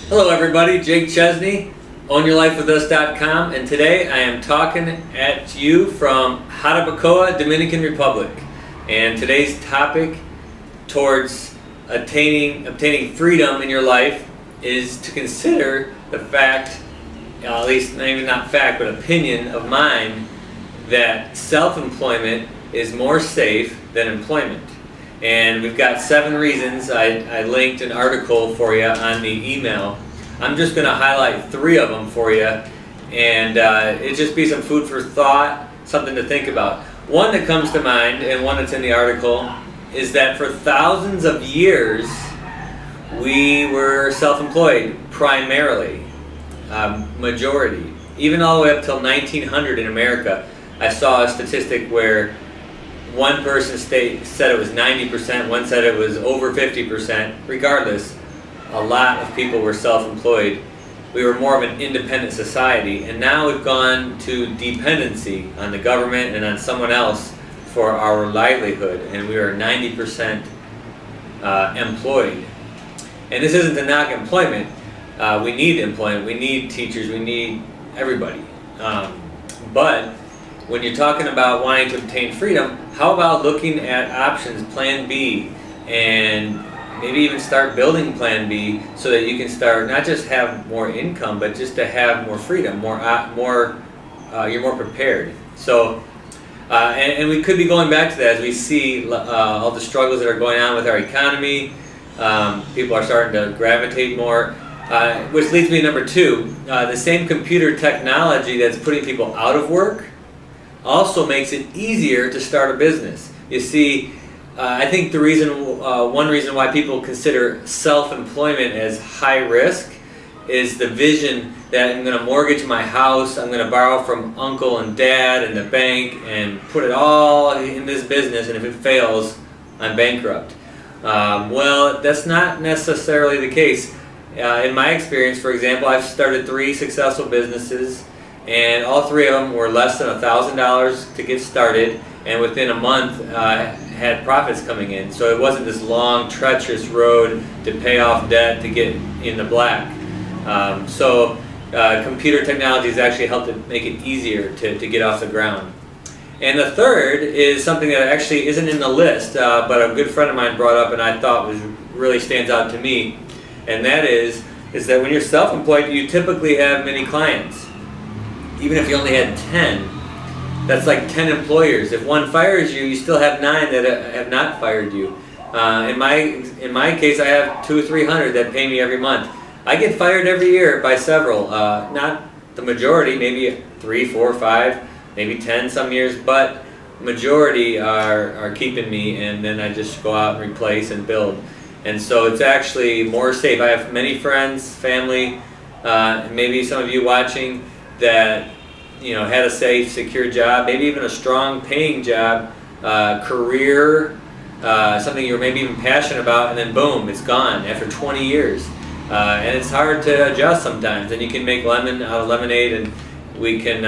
Hello everybody, Jake Chesney, OwnYourLifeWithUs.com, and today I am talking at you from Jarabacoa, Dominican Republic. And today's topic towards obtaining freedom in your life is to consider the fact, at least maybe not fact, but opinion of mine, that self-employment is more safe than employment. And we've got 7 reasons. I linked an article for you on the email. I'm just going to highlight 3 of them for you, and it'll just be some food for thought, something to think about. One that comes to mind, and one that's in the article, is that for thousands of years we were self-employed primarily, majority. Even all the way up till 1900 in America, I saw a statistic where one person said it was 90%, one said it was over 50%. Regardless, a lot of people were self-employed. We were more of an independent society, and now we've gone to dependency on the government and on someone else for our livelihood, and we are 90% employed. And this isn't to knock employment. We need employment, we need teachers, we need everybody. But when you're talking about wanting to obtain freedom, how about looking at options, Plan B, and maybe even start building Plan B so that you can start not just have more income, but just to have more freedom, you're more prepared. So, and we could be going back to that as we see all the struggles that are going on with our economy. People are starting to gravitate more, which leads me to number 2. The same computer technology that's putting people out of work also makes it easier to start a business. You see, I think one reason why people consider self-employment as high risk is the vision that I'm going to mortgage my house, I'm going to borrow from uncle and dad and the bank and put it all in this business, and if it fails, I'm bankrupt. Well, that's not necessarily the case. In my experience, for example, I've started 3 successful businesses, and all 3 of them were less than $1,000 to get started, and within a month had profits coming in. So it wasn't this long, treacherous road to pay off debt to get in the black. Computer technology has actually helped it make it easier to get off the ground. And the third is something that actually isn't in the list, but a good friend of mine brought up and I thought really stands out to me, and that is that when you're self-employed, you typically have many clients. Even if you only had 10, that's like 10 employers. If one fires you, you still have 9 that have not fired you. In my case, I have 200 or 300 that pay me every month. I get fired every year by several, not the majority, maybe 3, 4, 5, maybe 10 some years, but majority are keeping me, and then I just go out and replace and build. And so it's actually more safe. I have many friends, family, maybe some of you watching that had a safe, secure job, maybe even a strong paying job, career, something you're maybe even passionate about, and then boom, it's gone after 20 years. And it's hard to adjust sometimes, and you can make lemon out of lemonade, and we can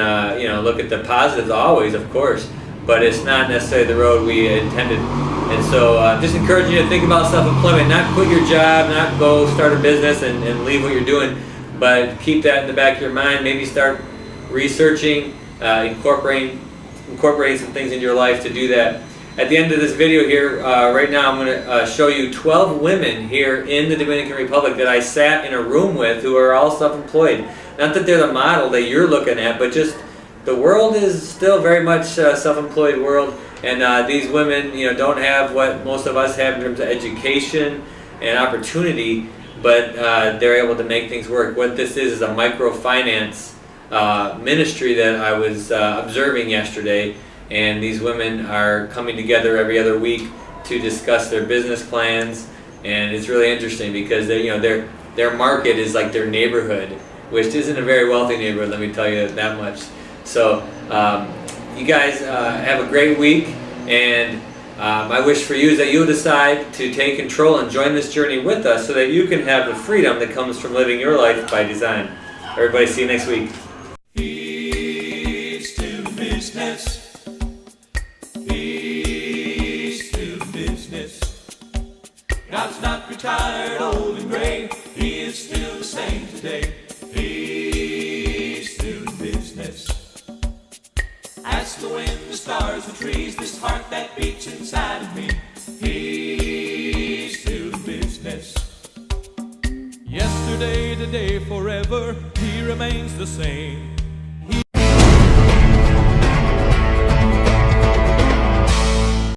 look at the positives always, of course, but it's not necessarily the road we intended. And so just encourage you to think about self-employment, not quit your job, not go start a business and leave what you're doing, but keep that in the back of your mind. Maybe start researching, incorporating some things into your life to do that. At the end of this video here, right now I'm going to show you 12 women here in the Dominican Republic that I sat in a room with who are all self-employed. Not that they're the model that you're looking at, but just the world is still very much a self-employed world, and these women don't have what most of us have in terms of education and opportunity, but they're able to make things work. What this is a microfinance ministry that I was observing yesterday, and these women are coming together every other week to discuss their business plans, and it's really interesting because their market is like their neighborhood, which isn't a very wealthy neighborhood, let me tell you that much. So you guys have a great week, and my wish for you is that you'll decide to take control and join this journey with us so that you can have the freedom that comes from living your life by design. Everybody, see you next week. Peace to business. Peace to business. God's not retired, old and gray. He is still the same. stars and trees, this heart that beats inside of me. He's doing business. Yesterday, today, forever, he remains the same.